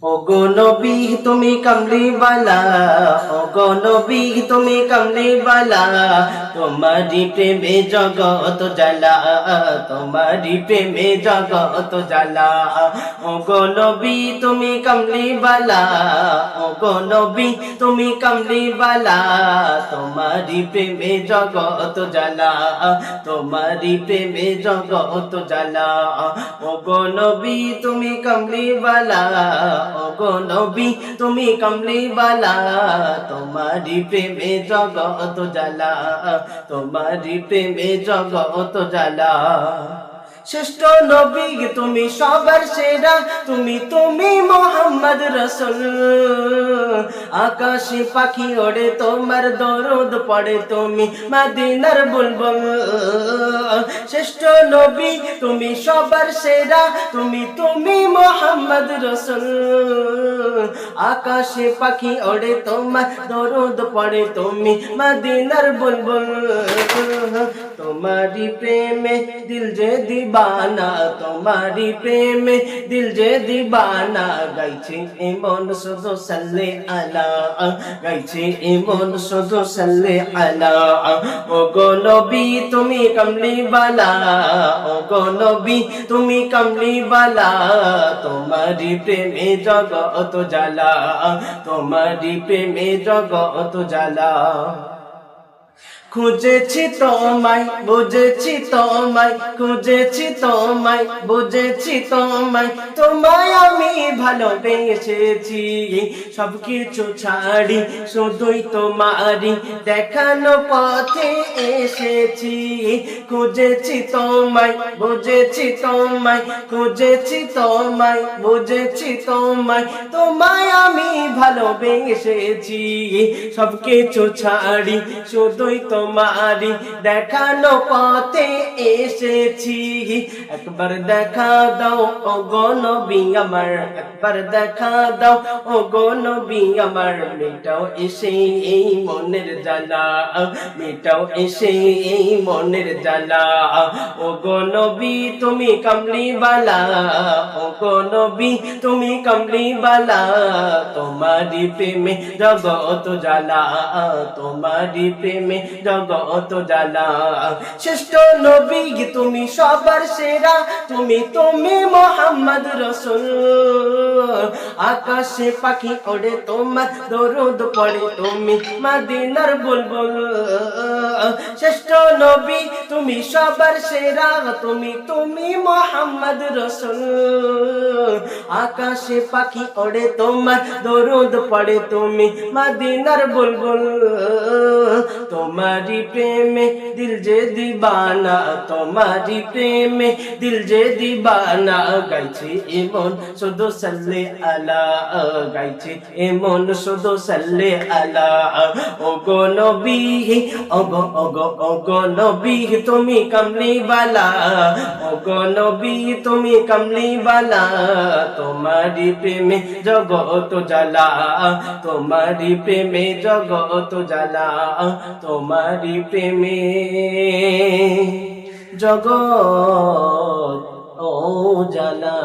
ওগো নবী তুমি কামলিওয়ালা, ওগো নবী তুমি কামলিওয়ালা, তোমারি প্রেমে জগৎ জ্বালা, তোমারি প্রেমে জগৎ জ্বালা। ওগো নবী তুমি কামলিওয়ালা, ওগো নবী তুমি কামলিওয়ালা, তোমারি প্রেমে জগৎ জ্বালা, তোমারি প্রেমে জগৎ জ্বালা। ওগো নবী তুমি কামলিওয়ালা, ওগো নবী তুমি কামলিওয়ালা, তোমারি প্রেমে জগৎ জ্বালা, তোমারি প্রেমে জগৎ জ্বালা। শ্রেষ্ঠ নবী তুমি সবার সেরা, তুমি তুমি মোহাম্মদ রসুল। আকাশে পাখি ওড়ে তোমার দরুদ পড়ে, তুমি মদিনার বুলবুল। শ্রেষ্ঠ নবী তুমি সবার সেরা, তুমি তুমি মোহাম্মদ রসুল। আকাশে পাখি ওড়ে তোমার দরুদ পড়ে, তুমি মদিনার বুলবুল। তোমারি প্রেমে দিল যে দিবানা, তোমারি প্রেমে দিল যে দিবানা, গাইছে এমন শুধু সাল্লে আলা, গাইছে এমন শুধু সাল্লে আলা। ওগো নবী তুমি কামলিওয়ালা, ওগো নবী তুমি কামলিওয়ালা, তোমারি প্রেমে জগৎ জ্বালা, তোমারি প্রেমে জগৎ জ্বালা। খুঁজেছি তোমায় বুঝেছি তোমায়, খুঁজেছি তোমায় বুঝেছি তোমায়, তোমায় আমি ভালোবেসেছি। সবকিছু ছাড়ি শুধুই তোমারি দেখানো পথে এসেছি। খুঁজেছি তোমায় বুঝেছি তোমায়, খুঁজেছি তোমায় বুঝেছি তোমায়, তোমায় আমি ভালোবেসেছি। সবকিছু ছাড়ি শুধুই তোমারি দেখানো পথে এসেছি। একবার দেখা দাও ওগো নবী আমার, একবার দেখা দাও ওগো নবী আমার, মেটাও এসে এই মনের জ্বালা, মেটাও এসে এই মনের জ্বালা। ওগো নবী তুমি কামলিওয়ালা, ওগো নবী তুমি কামলিওয়ালা, তোমারি প্রেমে জগৎ জ্বালা, তোমারি প্রেমে জগৎ জ্বালা। শ্রেষ্ঠ নবী তুমি সবার সেরা, তুমি তুমি মোহাম্মদ রসুল। আকাশে পাখি ওড়ে তোমার দরুদ পড়ে, তুমি মদিনার বুলবুল। শ্রেষ্ঠ নবী তুমি সবার সেরা, তুমি তুমি মোহাম্মদ রসুল। আকাশে পাখি ওড়ে তোমার দরুদ পড়ে, তুমি মদিনার বুলবুল। তোমারি প্রেমে দিল যে দিবানা, তোমারি প্রেমে দিল যে দিবানা, গাইছে এমন শুধু সাল্লে আলা, গাইছে এমন শুধু সাল্লে আলা। ওগো নবী, ওগো ওগো ওগো নবী তুমি কামলিওয়ালা, ওগো নবী তুমি কামলিওয়ালা, তোমারি প্রেমে জগৎ জ্বালা, তোমারি প্রেমে জগৎ জ্বালা, তোমারি প্রেমে জগৎ ও জ্বালা।